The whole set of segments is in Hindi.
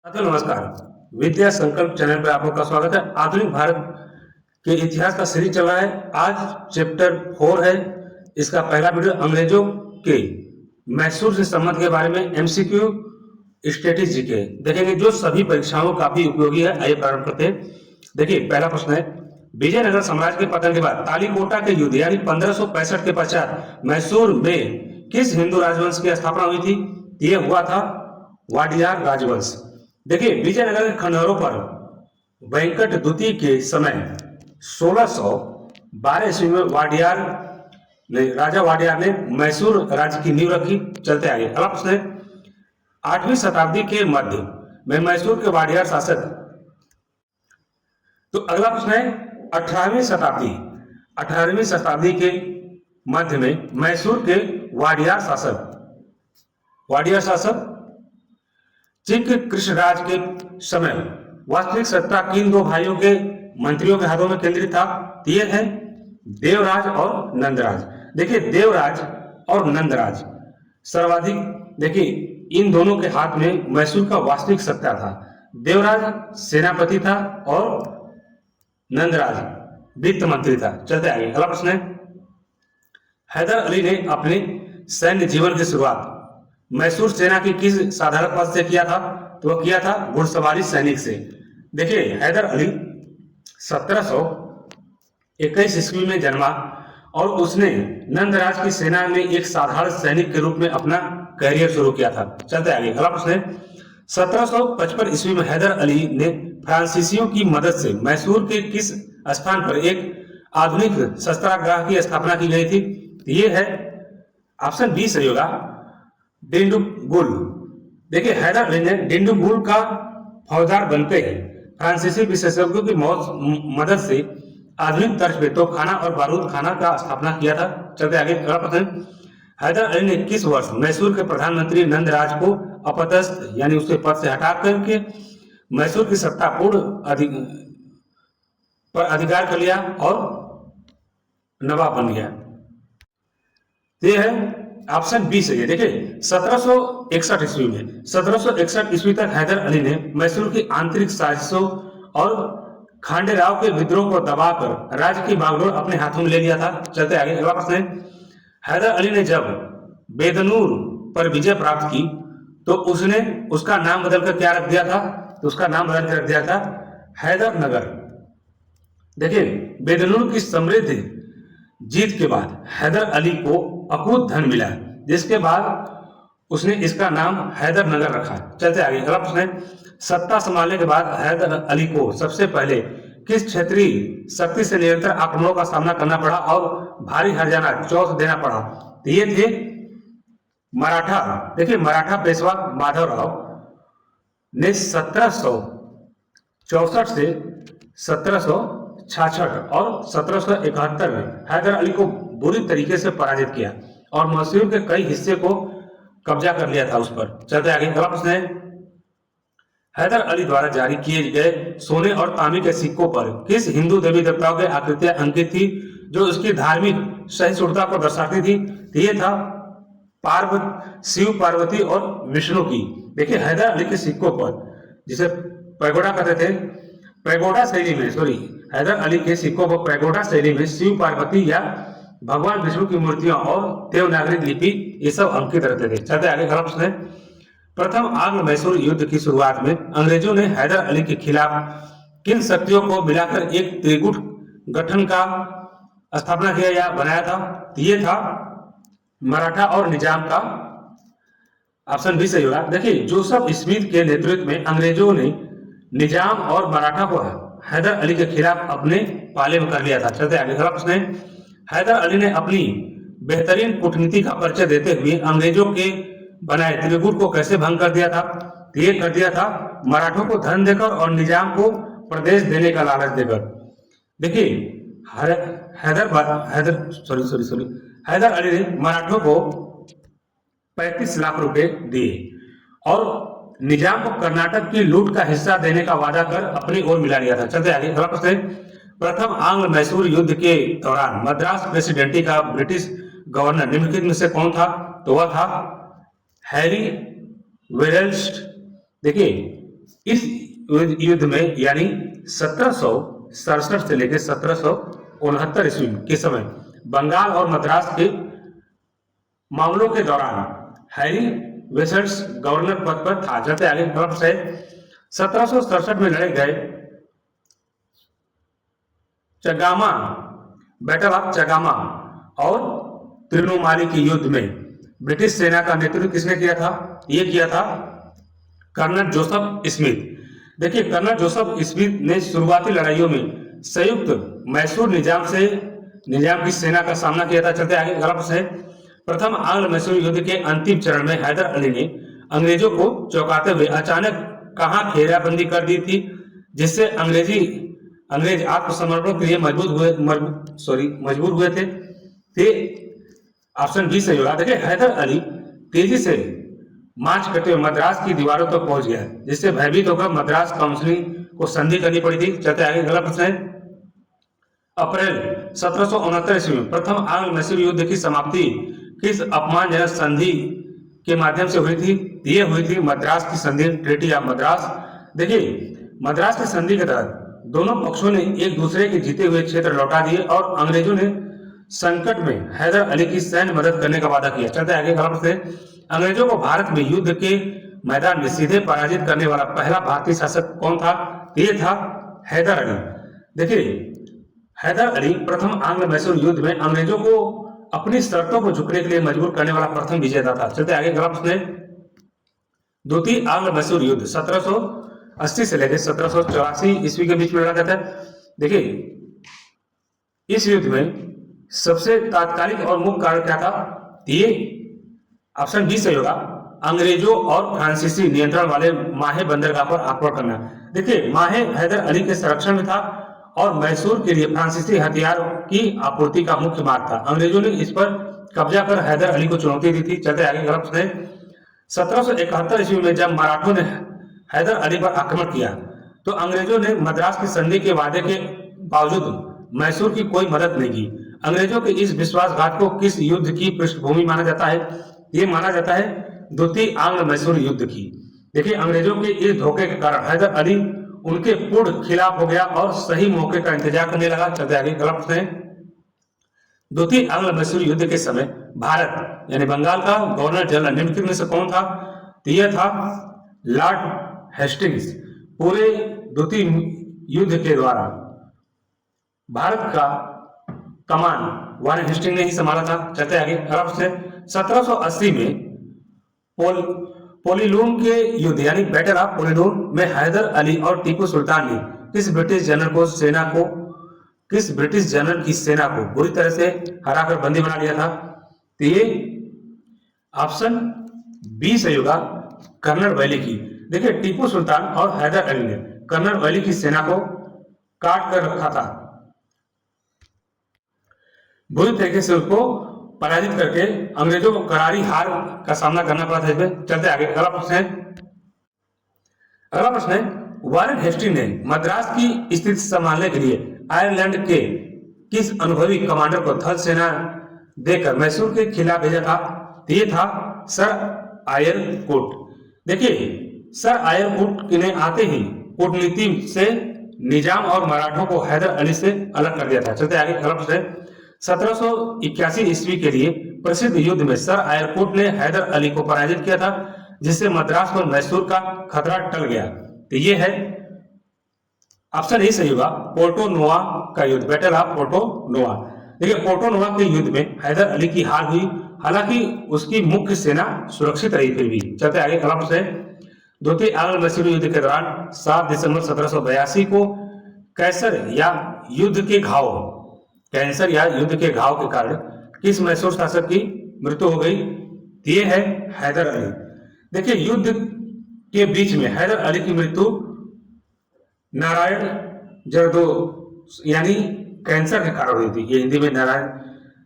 साथियों नमस्कार। विद्या संकल्प चैनल पर आप लोग का स्वागत है। आधुनिक भारत के इतिहास का सीरीज चल रहा है। आज चैप्टर 4 है। इसका पहला वीडियो अंग्रेजों के मैसूर से संबंध के बारे में एमसीक्यू स्ट्रेटेजी के देखेंगे, जो सभी परीक्षाओं काफी उपयोगी है। आइए प्रारंभ करते हैं। देखिए पहला प्रश्न है, विजयनगर साम्राज्य के पतन के बाद तालीकोटा के युद्ध यानी 1565 के पश्चात मैसूर में किस हिंदू राजवंश की स्थापना हुई थी? यह हुआ था वाडियार राजवंश। देखिए विजयनगर के खंडहरों पर वेंकट द्वितीय के समय 1612 ईस्वी में राजा वाडियार ने मैसूर राज्य की नींव रखी। चलते आगे। अगला प्रश्न है, 8वीं शताब्दी के मध्य में मैसूर के वाडियार शासक। तो अगला प्रश्न है, 18वीं शताब्दी के मध्य में मैसूर के वाडियार शासक चिक कृष्णराज के समय वास्तविक सत्ता किन दो भाइयों के मंत्रियों के हाथों में केंद्रित था? ये है देवराज और नंदराज। देखिए देवराज और नंदराज सर्वाधिक, देखिए इन दोनों के हाथ में मैसूर का वास्तविक सत्ता था। देवराज सेनापति था और नंदराज वित्त मंत्री था। चलते आगे। अगला प्रश्न है, हैदर अली ने अपने सैन्य जीवन की शुरुआत मैसूर सेना की किस साधारण पद से किया था? तो वह किया था घुड़सवारी सैनिक से। देखिए हैदर अली 1721 ईस्वी में जन्मा और उसने नंदराज की सेना में एक साधारण सैनिक के रूप में अपना करियर शुरू किया था। चलते आगे। अगला प्रश्न है, 1755 ईस्वी में हैदर अली ने फ्रांसीसियों की मदद से मैसूर के किस स्थान पर एक आधुनिक शस्त्रागार की स्थापना की गई थी? ये है ऑप्शन बी सही होगा, डिंडुगुल। देखिए हैदर अली ने डिंडुगुल का फौजदार बनते ही फ्रांसीसी विशेषज्ञों की मदद से आधुनिक तर्ज पे तोपखाना और बारूद खाना का स्थापना किया था। चलते आगे। अगला प्रश्न, हैदर अली ने किस वर्ष मैसूर के प्रधानमंत्री नंदराज को अपदस्थ यानी उसके पद से हटा करके मैसूर की सत्ता पर अधिकार कर लिया और नवाब बन गया? ये है ऑप्शन बी सही है। देखिए 1761 ईस्वी में 1761 ईस्वी तक हैदर अली ने मैसूर की आंतरिक साजिशों और खांडेराव के विद्रोह को दबाकर राज्य की बागडोर अपने हाथों में ले लिया था। चलते आगे। अगला प्रश्न है, हैदर अली ने जब बेदनूर पर विजय प्राप्त की तो उसने उसका नाम बदलकर क्या रख दिया था? तो उसका नाम बदल कर रख दिया था हैदर नगर। देखिए बेदनूर की समृद्ध जीत के बाद हैदर अली को अकूत धन मिला, जिसके बाद उसने इसका नाम हैदर नगर रखा। चलते आगे। अगला प्रश्न है, सत्ता संभालने के बाद हैदर अली को सबसे पहले किस क्षेत्रीय शक्ति से निरंतर आक्रमणों का सामना करना पड़ा और भारी हर्जाना चौथ देना पड़ा? ये थे मराठा। देखिए मराठा पेशवा माधवराव ने 1764 से 1766 और 1771 में हैदर अली को बुरी तरीके से पराजित किया और मैसूर के कई हिस्से को कब्जा कर लिया था उस पर। चलते आगे। अगला प्रश्न है, हैदर अली द्वारा जारी किए गए सोने और तांबे के सिक्कों पर किस हिंदू देवी देवताओं की आकृतियां अंकित थी जो उसकी धार्मिक सहिष्णुता को दर्शाती थी? ये था शिव पार्वती और विष्णु की। देखिए हैदर अली के सिक्कों पर, जिसे पैगोडा कहते थे, पैगोडा शैली में हैदर अली के सिक्कों पर पैगोडा शैली में शिव पार्वती या भगवान विष्णु की मूर्तियां और देवनागरी लिपि ये सब अंकित रहते थे। चलते आगे। अगला प्रश्न है, प्रथम आंग्ल मैसूर युद्ध की शुरुआत में अंग्रेजों ने हैदर अली के खिलाफ किन शक्तियों को मिलाकर एक त्रिगुट गठन का स्थापना किया या बनाया था? ये था मराठा और निजाम का। ऑप्शन बी सही होगा। देखिए जोसेफ स्मिथ के नेतृत्व में अंग्रेजों ने निजाम और मराठा को हैदर अली के खिलाफ अपने पाले में कर लिया था। चलते आगे। अगला प्रश्न है, हैदर अली ने अपनी बेहतरीन कूटनीति का परिचय देते हुए अंग्रेजों के बनाए त्रिगुट को कैसे भंग कर दिया था? ये कर दिया था मराठों को धन देकर और निजाम को प्रदेश देने का लालच देकर। देखिए हैदर अली ने मराठों को 35 लाख रुपए दिए और निजाम को कर्नाटक की लूट का हिस्सा देने का वादा कर अपनी ओर मिला लिया था। चलते आगे। अगला प्रश्न है, प्रथम आंग्ल मैसूर युद्ध के दौरान मद्रास प्रेसिडेंटी का ब्रिटिश गवर्नर निम्नलिखित में से कौन था? तो वह था हैरी वेल्स्ट। देखिए इस युद्ध में यानी 1767 से लेकर 1769 ईस्वी के समय बंगाल और मद्रास के मामलों के दौरान हैरी वेसल्स गवर्नर पद पर था। चलते आगे क्रम से 1767 में लड़े गए चगामा बैटल ऑफ चगामा और त्रिनोमाली के युद्ध में ब्रिटिश सेना का नेतृत्व किसने किया था? यह किया था कर्नल जोसेफ स्मिथ। देखिए कर्नल जोसेफ स्मिथ ने शुरुआती लड़ाइयों में संयुक्त मैसूर निजाम की सेना का सामना किया था। चलते आगे अगला प्रश्न है, प्रथम आंग्ल मैसूर युद्ध के अंतिम चरण में हैदर अली ने अंग्रेजों को चौंकाते हुए अचानक कहां घेराबंदी कर दी थी, जिससे अंग्रेज आत्मसमर्पण के लिए मजबूर हुए थे। ऑप्शन बी सही होगा। देखिए हैदर अली तेजी से मार्च करते हुए मद्रास की दीवारों तक पहुंच गया, जिससे भयभीत होकर मद्रास काउंसिल को संधि करनी पड़ी थी। चलते आगे अगला प्रश्न है, अप्रैल 1769 ईस्वी में प्रथम आंग्ल मैसूर युद्ध की समाप्ति किस अपमानजनक संधि के माध्यम से हुई थी? ये हुई थी मद्रास की संधि, ट्रीटी ऑफ मद्रास। देखिए मद्रास की संधि के तहत दोनों पक्षों ने एक दूसरे के जीते हुए क्षेत्र लौटा दिए और अंग्रेजों ने संकट में हैदर अली की सैन्य मदद करने का वादा किया। चलते आगे अगला प्रश्न है, अंग्रेजों को भारत में युद्ध के मैदान में सीधे पराजित करने वाला पहला भारतीय शासक कौन था? ये था हैदर अली। देखिए हैदर अली प्रथम आंग्ल मैसूर युद्ध में अंग्रेजों को अपनी शर्तों को झुकने के लिए मजबूर करने वाला प्रथम विजेता था। चलते आगे अगला प्रश्न है, द्वितीय आंग्ल मैसूर युद्ध 1780 से लेकर 1784 ईस्वी के बीच में लड़ा जाता है। देखिए इस युद्ध में सबसे तात्कालिक और मुख्य कारण क्या था? ये ऑप्शन बी सही होगा, अंग्रेजों और फ्रांसीसी नियंत्रण वाले माहे बंदरगाह पर आक्रमण करना। देखिए माहे हैदर अली के संरक्षण में था और मैसूर के लिए फ्रांसीसी हथियार की आपूर्ति का मुख्य मार्ग था। अंग्रेजों ने इस पर कब्जा कर हैदर अली को चुनौती दी थी। चलते आगे अगला प्रश्न है, 1771 ईस्वी में जब मराठों ने हैदर अली पर आक्रमण किया तो अंग्रेजों ने मद्रास की संधि के वादे के बावजूद मैसूर की कोई मदद नहीं की। अंग्रेजों के इस विश्वासघात को किस युद्ध की पृष्ठभूमि माना जाता है? ये माना जाता है द्वितीय आंग्ल मैसूर युद्ध की। देखिए अंग्रेजों के इस धोखे के कारण हैदर अली उनके पूर्ण खिलाफ हो गया और सही मौके का इंतजार करने लगा। चलते आगे अगला प्रश्न है, द्वितीय आंग्ल मैसूर युद्ध के समय भारत यानी बंगाल का गवर्नर जनरल निम्नलिखित में से कौन था? तो यह था लॉर्ड हेस्टिंग्स। पूरे द्वितीय युद्ध के दौरान भारत का कमान वारेन हेस्टिंग ने ही संभाला था। चलते आगे अगला प्रश्न है, 1780 में पोलीलूम के युद्ध यानी बैटल ऑफ पोलीलूम में हैदर अली और टीपू सुल्तान ने किस ब्रिटिश जनरल की सेना को बुरी तरह से हराकर बंदी बना लिया था? तो ये ऑप्शन बी सही होगा, कर्नल वैली की। देखिए टीपू सुल्तान और हैदर अली ने कर्नल वैली की सेना को काट कर रखा था, बुरी तरीके से उसको पराजित करके अंग्रेजों को करारी हार का सामना करना पड़ा था इसमें। चलते आगे अगला प्रश्न है, वारेन हेस्टिंग ने मद्रास की स्थिति संभालने के लिए आयरलैंड के किस अनुभवी कमांडर को थल सेना देकर मैसूर के खिलाफ भेजा था? ये था सर आयर कोट। देखिए सर आयर कोट ने आते ही कूटनीति से निजाम और मराठों को हैदर अली से अलग कर दिया था। चलते आगे अगला प्रश्न है, 1781 ईस्वी के लिए प्रसिद्ध युद्ध में सर आयरकोट ने हैदर अली को पराजित किया था, जिससे मद्रास और मैसूर का खतरा टल गया। तो ये है ऑप्शन ए सही होगा, पोर्टो नोवा का युद्ध, बैटल ऑफ पोर्टो नोवा। देखिए पोर्टो नोवा के युद्ध में हैदर अली की हार हुई, हालांकि उसकी मुख्य सेना सुरक्षित रही फिर भी। चलते आगे अगला प्रश्न है, द्वितीय आंग्ल मैसूर युद्ध के दौरान 7 दिसंबर 1782 को कैंसर या युद्ध के घाव के कारण किस मैसूर शासक की मृत्यु हो गई? ये है हैदर अली। देखिए युद्ध के बीच में हैदर अली की मृत्यु नारायण जरदोश यानी कैंसर के कारण हुई थी। ये हिंदी में नारायण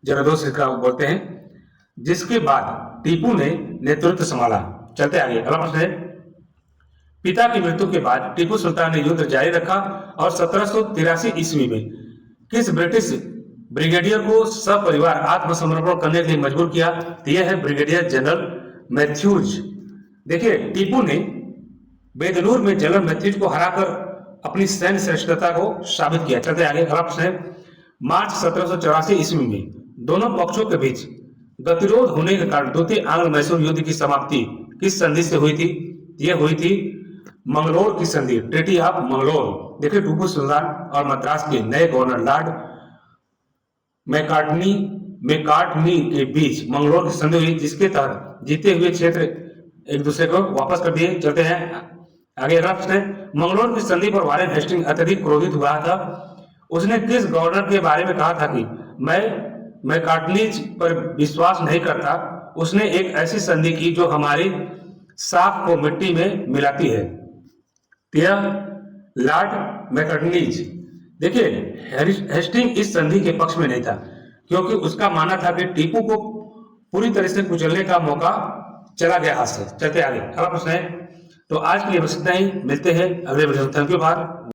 जरदोश इसका बोलते हैं, जिसके बाद टीपू ने नेतृत्व संभाला। चलते आगे अगला प्रश्न है, पिता की मृत्यु के बाद टीपू सुल्तान ने युद्ध जारी रखा और 1783 ईस्वी में किस ब्रिटिश ब्रिगेडियर को सपरिवार आत्मसमर्पण करने के लिए मजबूर किया? यह है ब्रिगेडियर जनरल मैथ्यूज। देखिए टीपू ने बेदनूर में जनरल मैथ्यूज को हराकर अपनी सैन्य श्रेष्ठता को साबित किया। चलते आगे, अगला प्रश्न है, मार्च 1784 ईस्वी में दोनों पक्षों के बीच गतिरोध होने के कारण द्वितीय आंग्ल मैसूर युद्ध की समाप्ति किस संधि से हुई थी? यह हुई थी मंगलोर की संधि, ट्रीटी ऑफ मंगलोर। देखिए, टीपू सुल्तान और मद्रास के नए गवर्नर लॉर्ड मैकार्टनी के बीच मंगलोर की संधि हुई, जिसके तहत जीते हुए क्षेत्र एक दूसरे को वापस कर दिए। चलते हैं आगे, अगला प्रश्न है, मंगलोर की संधि पर वारेन हेस्टिंग अत्यधिक क्रोधित हुआ था। उसने किस गवर्नर के बारे में कहा था कि मैं मैकार्टनीज पर विश्वास नहीं करता? उसने एक ऐसी संधि की जो हमारी साख को मिट्टी में मिलाती है। यह लॉर्ड मैकार्टनीज। देखिए, हेस्टिंग इस संधि के पक्ष में नहीं था, क्योंकि उसका मानना था कि टीपू को पूरी तरह से कुचलने का मौका चला गया हाथ से। चलते आगे, अगला प्रश्न है, तो आज के लिए बस इतना ही, मिलते हैं अगले वीडियो में। Thank you.